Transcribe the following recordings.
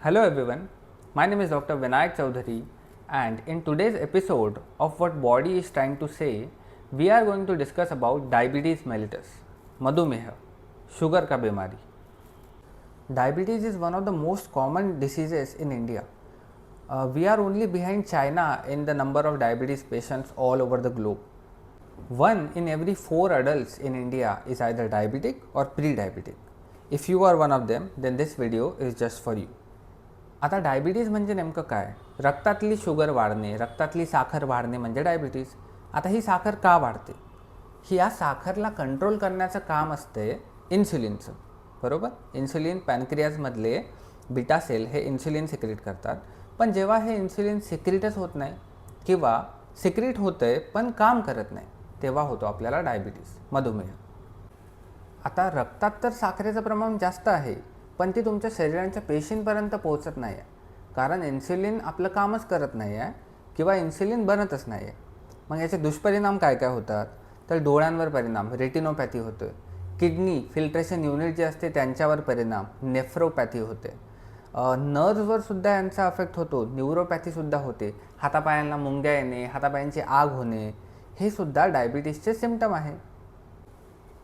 Hello everyone, my name is Dr. Vinayak Chaudhary, and in today's episode of What Body is Trying to Say, we are going to discuss about diabetes mellitus, madhumeha, sugar ka bimari. Diabetes is one of the most common diseases in India. We are only behind China in the number of diabetes patients all over the globe. One in every 4 adults in India is either diabetic or pre-diabetic. If you are one of them, then this video is just for you. आता diabetes म्हणजे नेमकं काय? रक्तातली sugar वाढणे, रक्तातली साखर वाढणे म्हणजे diabetes. आता ही साखर का वाढते? या साखरला कंट्रोल करण्याचं काम असते इन्सुलिनचं, बरोबर? इन्सुलिन पॅनक्रियाजमधले बीटा सेल हे इन्सुलिन सिक्रेट करतात, पण जेव्हा हे इन्सुलिन सिक्रेटच होत नाही किंवा सिक्रेट होतंय पण काम करत नाही, तेव्हा होतो आपल्याला डायबिटीज, मधुमेह. आता रक्तात तर साखरेचं प्रमाण जास्त आहे, पण ती तुमच्या शरीराच्या पेशींपर्यंत पोहोचत नाही आहे, कारण इन्सुलिन आपलं कामच करत नाही आहे किंवा इन्सुलिन बनतच नाही आहे. मग याचे दुष्परिणाम काय काय होतात? तर डोळ्यांवर परिणाम, रेटिनोपॅथी होते, किडनी फिल्ट्रेशन युनिट जे असते त्यांच्यावर परिणाम, नेफ्रोपॅथी होते, नर्व्हवर सुद्धा यांचा अफेक्ट होतो, न्यूरोपॅथीसुद्धा होते, हातापायांना मुंग्या येणे, हातापायांची आग होणे, हे सुद्धा डायबिटीसचे सिम्पटम आहे.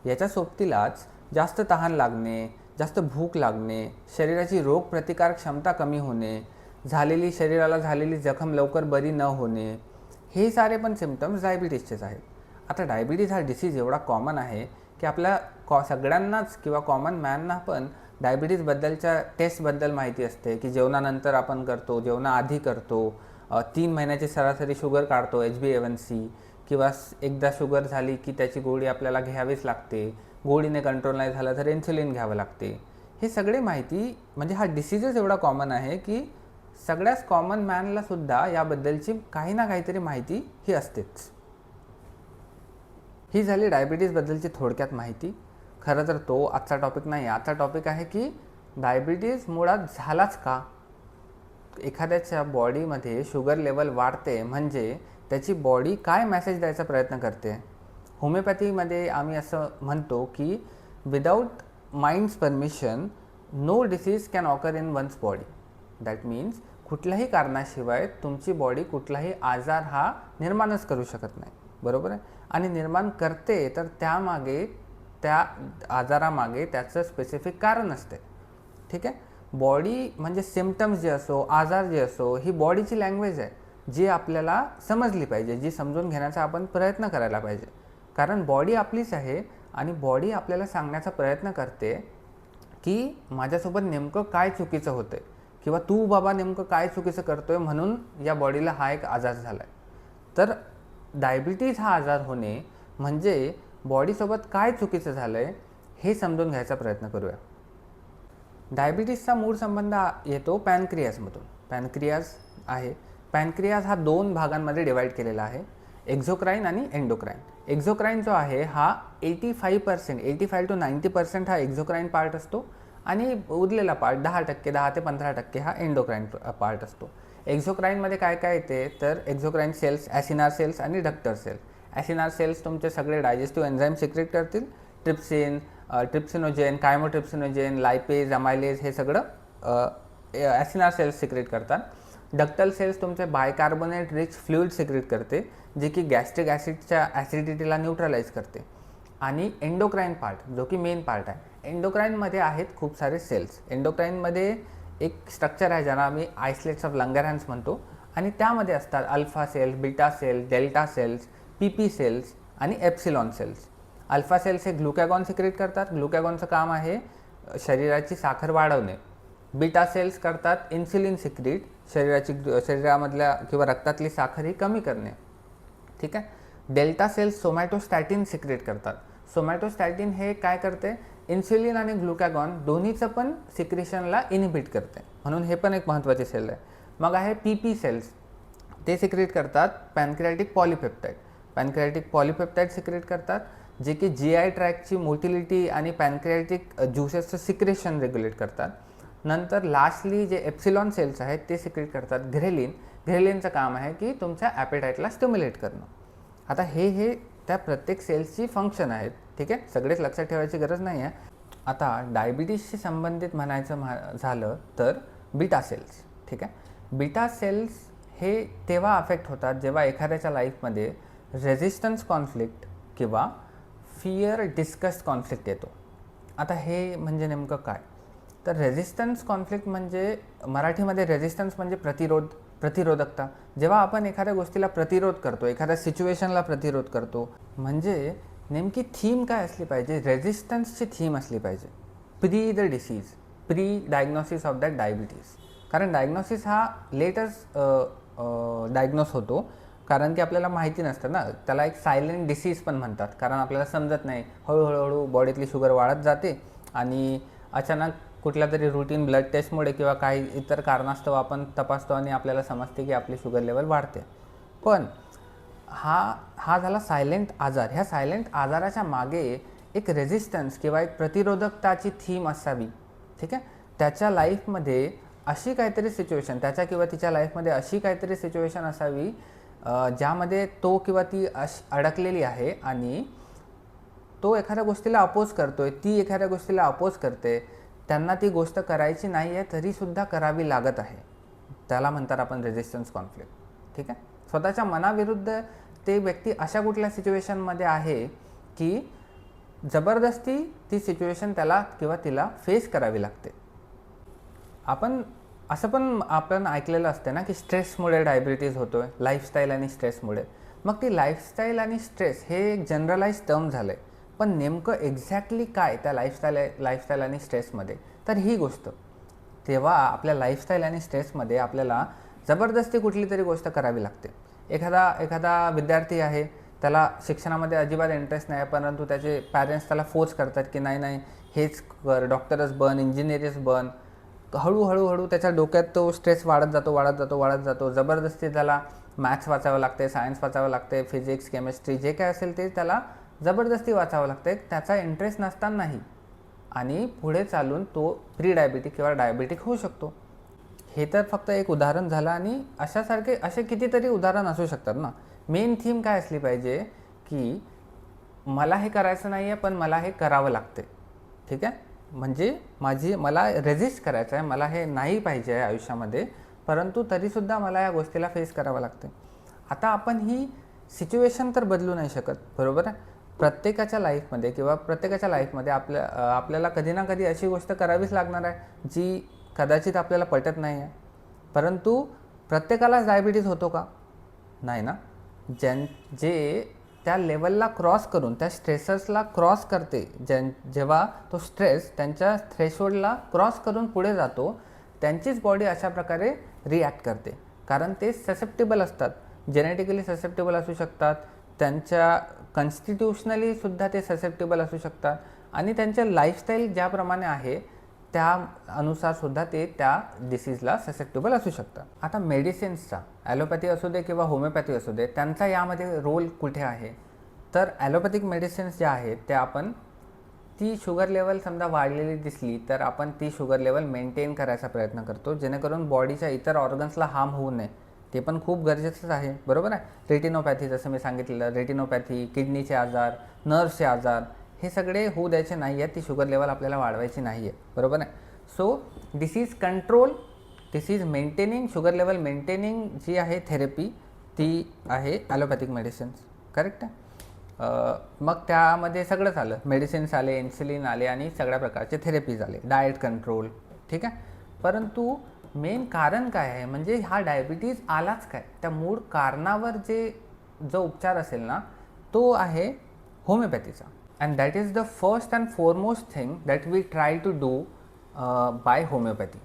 याच्या सोबतीलाच जास्त तहान लागणे, जास्त भूक लागणे, शरीराची रोगप्रतिकारक क्षमता कमी होणे, शरीराला झालेली जखम लवकर बरी न होणे, हे सारे पण सिम्पटम्स डायबिटीसचेच आहेत. आता डायबिटीज हा डिसीज एवढा कॉमन आहे की आपल्या सगळ्यांनाच किंवा कॉमन मॅनना पण डायबिटीजबद्दलच्या टेस्टबद्दल माहिती असते की जेवणानंतर आपण करतो, जेवणाआधी करतो, 3 महिन्याची सरासरी शुगर काढतो, HbA1c, किंवा एकदा शुगर झाली की त्याची गोळी आपल्याला घ्यावीच लागते, गोळीने कंट्रोल नाही झालं तर इन्सुलिन घ्यावं लागते. हे सगळे माहिती म्हणजे हा डिसीजच एवढा कॉमन आहे की सगळ्याच कॉमन मॅनला सुद्धा याबद्दलची काही ना काहीतरी माहिती ही असतेच. ही झाली डायबिटीजबद्दलची थोडक्यात माहिती. खरं तर तो आजचा टॉपिक नाही. आजचा टॉपिक आहे की डायबिटीज मुळात झालाच का? एखाद्याच्या बॉडीमध्ये शुगर लेवल वाढते म्हणजे त्याची बॉडी काय मेसेज द्यायचा प्रयत्न करते? होमिओपॅथीमध्ये आम्ही असं म्हणतो की without mind's permission no disease can occur in one's body. That means कुठल्याही कारणाशिवाय तुमची बॉडी कुठलाही आजार हा निर्माणच करू शकत नाही, बरोबर आहे? आणि निर्माण करते तर त्यामागे, त्या आजारामागे त्याचं स्पेसिफिक कारण असते, ठीक आहे? बॉडी म्हणजे सिम्पटम्स जे असो, आजार जे असो, ही बॉडीची लँग्वेज आहे जी आपल्याला समजली पाहिजे, जी समजून घेण्याचा आपण प्रयत्न करायला पाहिजे. कारण बॉडी आपलीच आहे आणि बॉडी आपल्याला सांगण्याचा प्रयत्न करते की माझ्यासोबत नेमकं काय चुकीचं होतं आहे किंवा तू बाबा नेमकं काय चुकीचं करतो आहे म्हणून या बॉडीला हा एक आजार झाला आहे. तर डायबिटीज हा आजार होणे म्हणजे बॉडीसोबत काय चुकीचं झालं आहे हे समजून घ्यायचा प्रयत्न करूया. डायबिटीजचा मूळ संबंध येतो पॅनक्रियाजमधून. पॅनक्रियाज आहे, पॅनक्रियाज हा 2 भागांमध्ये डिवाईड केलेला आहे, एक्झोक्राईन आणि एंडोक्राईन. एक्झोक्राईन जो आहे हा 85% to 90% हा एक्झोक्राईन पार्ट असतो आणि उरलेला पार्ट 10% 10 ते 15% हा एंडोक्राईन पार्ट असतो. एक्झोक्राईनमध्ये काय काय येते तर एक्झोक्राईन सेल्स, ॲसिनार सेल्स आणि डक्टर सेल्स. ॲसिनार सेल्स तुमचे सगळे डायजेस्टिव्ह एन्झाईम सिक्रेट करतील, ट्रिप्सिन, ट्रिप्सिनोजेन, कायमोट्रिप्सिनोजेन, लायपेज, अमायलेज हे सगळं ॲसिनार सेल्स सिक्रेट करतात. डक्टल सेल्स तुमचे बायकार्बोनेट रिच फ्लुइड सिक्रेट करते, जे की गॅस्ट्रिक ॲसिडच्या ॲसिडिटीला न्यूट्रलाइज करते. आणि एंडोक्राईन पार्ट जो की मेन पार्ट आहे, एंडोक्राईनमध्ये आहेत खूप सारे सेल्स. एंडोक्राईनमध्ये एक स्ट्रक्चर आहे ज्याला आम्ही आयसलेट्स ऑफ लंगरहॅन्स म्हणतो, आणि त्यामध्ये असतात alpha cells, beta cells, delta cells, PP cells आणि एप्सिलॉन सेल्स. अल्फा सेल्स हे ग्लुकॅगॉन सिक्रेट करतात, ग्लुकॅगॉनचं काम आहे शरीराची साखर वाढवणे. बीटा सेल्स करतात इन्सुलिन सिक्रेट, शरीरामधल्या किंवा रक्तातली साखर ही कमी करणे, ठीक आहे? डेल्टा सेल्स सोमॅटोस्टॅटिन सिक्रेट करतात. सोमॅटोस्टॅटिन हे काय करते? इन्सुलिन आणि ग्लुकॅगॉन दोन्हीचं पण सिक्रेशनला इनिबिट करते, म्हणून हे पण एक महत्त्वाचे सेल आहे. मग आहे PP सेल्स, ते सिक्रेट करतात pancreatic polypeptide. Pancreatic polypeptide secrete करतात जे की GI ट्रॅकची मोटिलिटी आणि पॅनक्रियाटिक ज्युसेसचं सिक्रेशन रेग्युलेट करतात. नंतर लास्टली जे एप्सिलॉन सेल्स आहेत ते सिक्रेट करतात ग्रेलिन. ग्रेलिनचं काम आहे की तुमच्या ॲपेटाईटला स्टिम्युलेट करणं. आता हे त्या प्रत्येक सेल्सची फंक्शन आहेत, ठीक आहे? सगळेच लक्षात ठेवायची गरज नाही आहे. आता डायबिटीजशी संबंधित म्हणायचं झालं तर बीटा सेल्स. ठीक आहे, बीटा सेल्स हे तेव्हा अफेक्ट होतात जेव्हा एखाद्याच्या लाईफमध्ये रेझिस्टन्स कॉन्फ्लिक्ट किंवा फिअर डिस्कस्ड कॉन्फ्लिक्ट येतो. आता हे म्हणजे नेमकं काय, तर रेझिस्टन्स कॉन्फ्लिक्ट म्हणजे मराठीमध्ये रेझिस्टन्स म्हणजे प्रतिरोधकता. जेव्हा आपण एखाद्या गोष्टीला प्रतिरोध करतो, एखाद्या सिच्युएशनला प्रतिरोध करतो, म्हणजे नेमकी थीम काय असली पाहिजे, रेझिस्टन्सची थीम असली पाहिजे. Pre the disease, pre diagnosis of that diabetes. कारण डायग्नोसिस हा लेटच डायग्नोस होतो, कारण की आपल्याला माहिती नसतं ना, त्याला एक सायलेंट डिसीज पण म्हणतात, कारण आपल्याला समजत नाही, हळूहळू बॉडीतली शुगर वाढत जाते आणि अचानक कुठल्या तरी रूटीन ब्लड टेस्टमुळे किंवा काही इतर कारणास्तव आपण तपासतो आणि आपल्याला समजते की आपली शुगर लेवल वाढते. पण हा झाला सायलेंट आजार. ह्या सायलेंट आजाराच्या मागे एक रेझिस्टन्स किंवा एक प्रतिरोधकताची थीम असावी. ठीक आहे, त्याच्या लाईफमध्ये अशी काहीतरी सिच्युएशन, त्याच्या किंवा तिच्या लाईफमध्ये अशी काहीतरी सिच्युएशन असावी ज्यामध्ये तो किंवा ती अडकलेली आहे आणि तो एखाद्या गोष्टीला अपोज करतोय, ती एखाद्या गोष्टीला अपोज करते, त्यांना ती गोष्ट करायची नाही आहे तरीसुद्धा करावी लागत आहे. त्याला म्हणतात आपण रेझिस्टन्स कॉन्फ्लिक्ट. ठीक आहे, स्वतःच्या मनाविरुद्ध ते व्यक्ती अशा कुठल्या सिच्युएशनमध्ये आहे की जबरदस्ती ती सिच्युएशन त्याला किंवा तिला फेस करावी लागते. आपण ऐकलेलं असते ना की स्ट्रेसमुळे डायबिटीज होतो आहे, लाईफस्टाईल आणि स्ट्रेसमुळे. मग ती लाईफस्टाईल आणि स्ट्रेस हे एक जनरलाइज टर्म झालं आहे, पण नेमकं एक्झॅक्टली काय त्या लाईफस्टाईल आणि स्ट्रेसमध्ये, तर ही गोष्ट तेव्हा आपल्या लाईफस्टाईल आणि स्ट्रेसमध्ये आपल्याला जबरदस्ती कुठली तरी गोष्ट करावी लागते. एखादा विद्यार्थी आहे, त्याला शिक्षणामध्ये अजिबात इंटरेस्ट नाही, परंतु त्याचे पॅरेंट्स त्याला फोर्स करतात की नाही हेच कर, डॉक्टरच बन, इंजिनियरच बन. हळूहळू त्याच्या डोक्यात तो स्ट्रेस वाढत जातो. जबरदस्ती त्याला मॅथ्स वाचावं लागते, सायन्स वाचावं लागते, फिजिक्स, केमिस्ट्री जे काय असेल ते त्याला जबरदस्ती वाचावं लागते, त्याचा इंटरेस्ट नसतानाही. आणि पुढे चालून तो प्री डायबिटिक किंवा डायबिटिक होऊ शकतो. हे तर फक्त एक उदाहरण झालं आणि असे कितीतरी उदाहरण असू शकतात ना. मेन थीम काय असली पाहिजे की मला हे करायचं नाही आहे पण मला हे करावं लागते. ठीक आहे, म्हणजे मला रेझिस्ट करायचं आहे, मला हे नाही पाहिजे आहे आयुष्यामध्ये, परंतु तरीसुद्धा मला या गोष्टीला फेस करावं लागते. आता आपण ही सिच्युएशन तर बदलू नाही शकत, बरोबर आहे. प्रत्येकाच्या लाईफमध्ये आपल्याला कधी ना कधी अशी गोष्ट करावीच लागणार आहे जी कदाचित आपल्याला पटत नाही आहे. परंतु प्रत्येकालाच डायबिटीज होतो का? नाही ना. जे त्या लेवलला क्रॉस करून, त्या स्ट्रेसर्सला क्रॉस करते, जेव्हा तो स्ट्रेस त्यांच्या थ्रेशोल्डला क्रॉस करून पुढे जातो, त्यांचीच बॉडी अशा प्रकारे रिॲक्ट करते. कारण ते ससेप्टेबल असतात, जेनेटिकली ससेप्टेबल असू शकतात, त्यांच्या कॉन्स्टिट्यूशनली सुद्धा ते ससेप्टेबल असू शकतात आणि त्यांच्या लाईफस्टाईल ज्याप्रमाणे आहे त्या अनुसार सुद्धा ते त्या डिसीजला ससेप्टेबल असू शकतात. आता मेडिसिन्सचा, ॲलोपॅथी असू दे किंवा होमिओपॅथी असू दे, त्यांचा यामध्ये रोल कुठे आहे, तर ॲलोपॅथिक मेडिसिन्स ज्या आहेत त्या ती शुगर लेवल समजा वाढलेली दिसली तर आपण ती शुगर लेवल मेंटेन करायचा प्रयत्न करतो, जेणेकरून बॉडीच्या इतर ऑर्गन्सला हार्म होऊ नये. ते पण खूप गरजेचंच आहे, बरोबर आहे. रेटिनोपॅथी, जसं मी सांगितलेलं, रेटिनोपॅथी, किडनीचे आजार, नर्व्सचे आजार, हे सगळे होऊ द्यायचे नाही आहेत. ती शुगर लेवल आपल्याला वाढवायची नाही आहे, बरोबर आहे. So disease control, disease maintaining, sugar level maintaining जी आहे थेरपी, ती आहे ॲलोपॅथिक मेडिसिन्स, करेक्ट आहे. मग त्यामध्ये सगळंच आलं, मेडिसिन्स आले, इन्सुलिन आले आणि सगळ्या प्रकारचे थेरपीज आले, डाएट कंट्रोल, ठीक आहे. परंतु मेन कारण काय आहे, म्हणजे हा डायबिटीज आलाच काय, त्या मूळ कारणावर जो उपचार असेल ना, तो आहे होमिओपॅथीचा. And that is the first and foremost thing that we try to do by homoeopathy,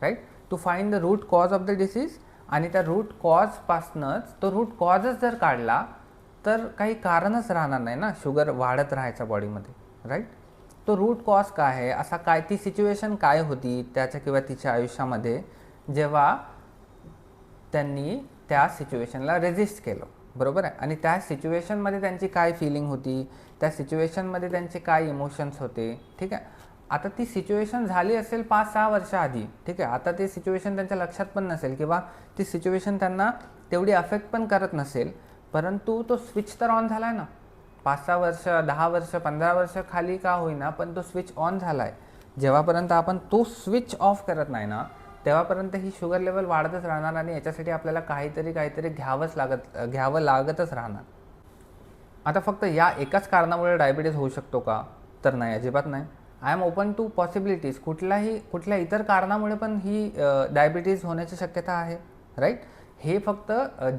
right, to find the root cause of the disease. आणि त्या रूट कॉजपासनंच, तो रूट कॉजच जर काढला तर काही कारणच राहणार नाही ना शुगर वाढत राहायच्या बॉडीमध्ये, राईट. तो रूट कॉज काय आहे, ती सिच्युएशन काय होती त्याच्या किंवा तिच्या आयुष्यामध्ये जेव्हा त्यांनी त्या सिच्युएशनला रेजिस्ट केलं, बरोबर आहे. आणि त्या सिच्युएशनमध्ये त्यांची काय फिलिंग होती, त्या सिच्युएशनमध्ये त्यांचे काय इमोशन्स होते, ठीक आहे. आता ती सिच्युएशन झाली असेल 5-6 वर्षाआधी, ठीक आहे. आता ती सिच्युएशन त्यांच्या लक्षात पण नसेल किंवा ती सिच्युएशन त्यांना तेवढी अफेक्ट पण करत नसेल, परंतु तो स्विच तर ऑन झाला आहे ना. 5-6 वर्ष, 10 वर्ष, 15 वर्ष खाली का होईना, पण तो स्विच ऑन झाला आहे. जेव्हापर्यंत आपण तो स्विच ऑफ करत नाही ना, तेव्हापर्यंत ही शुगर लेवल वाढतच राहणार आणि याच्यासाठी आपल्याला काहीतरी घ्यावं लागतच राहणार. आता फक्त या एकाच कारणामुळे डायबिटीज होऊ शकतो का? तर नाही, अजिबात नाही. I am open to possibilities. कुठल्या इतर कारणामुळे पण ही डायबिटीज होण्याची शक्यता आहे, राईट. हे फक्त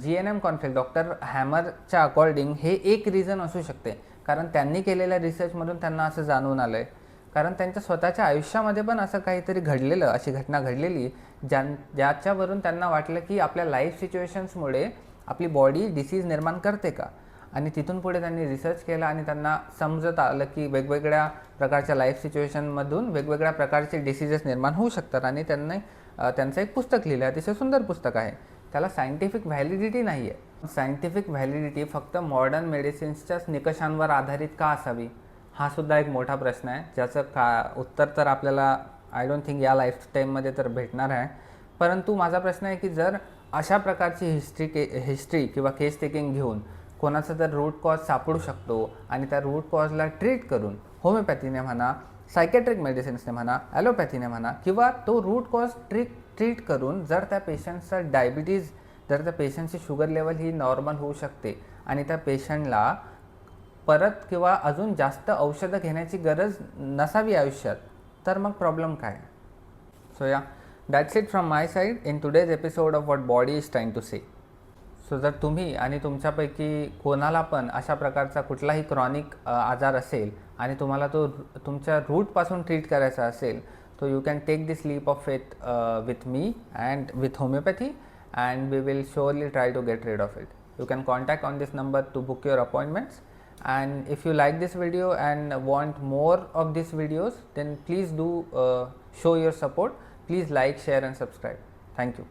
GNM कॉन्फ्लिक्ट, डॉक्टर हॅमरच्या अकॉर्डिंग हे एक रिझन असू शकते, कारण त्यांनी केलेल्या रिसर्चमधून त्यांना असं जाणून आलं आहे. कारण त्यांच्या स्वतःच्या आयुष्यामध्ये पण असं काहीतरी घडलेलं, अशी घटना घडलेली ज्याच्यावरून त्यांना वाटलं की आपल्या लाईफ सिच्युएशन्समुळे आपली बॉडी डिसीज निर्माण करते का. आणि तिथून पुढे त्यांनी रिसर्च केला आणि त्यांना समजत आलं की वेगवेगळ्या प्रकारच्या लाईफ सिच्युएशनमधून वेगवेगळ्या प्रकारचे डिसीजेस निर्माण होऊ शकतात. आणि त्यांनी त्यांचं एक पुस्तक लिहिलं, अतिशय सुंदर पुस्तक आहे. त्याला सायंटिफिक व्हॅलिडिटी नाही आहे. सायंटिफिक व्हॅलिडिटी फक्त मॉडर्न मेडिसिन्सच्याच निकषांवर आधारित का असावी, हा सुद्धा एक मोठा प्रश्न आहे, ज्याचं उत्तर तर आपल्याला आय डोंट थिंक या लाईफ टाईममध्ये तर भेटणार आहे. परंतु माझा प्रश्न आहे की जर अशा प्रकारची हिस्ट्री किंवा केस टेकिंग घेऊन कोणाचा जर रूट कॉज सापडू शकतो आणि त्या रूट कॉजला ट्रीट करून होमिओपॅथीने म्हणा, सायकॅट्रिक मेडिसिन्सने म्हणा, ॲलोपॅथीने म्हणा, किंवा तो रूट कॉज ट्रीट करून जर त्या पेशंटचा डायबिटीज, जर त्या पेशंटची शुगर लेवल ही नॉर्मल होऊ शकते आणि त्या पेशंटला परत किंवा अजून जास्त औषधं घेण्याची गरज नसावी आयुष्यात, तर मग प्रॉब्लेम काय. So yeah that's it from my side in today's episode of what body is trying to say. So जर तुम्ही आणि तुमच्यापैकी कोणाला पण अशा प्रकारचा कुठलाही क्रॉनिक आजार असेल आणि तुम्हाला तो तुमच्या रूटपासून ट्रीट करायचा असेल, तो you can take this leap of faith with me and with homeopathy and we will surely try to get rid of it. You can contact on this number to book your appointments. And if you like this video and want more of these videos, then please do show your support. Please like, share and subscribe. Thank you.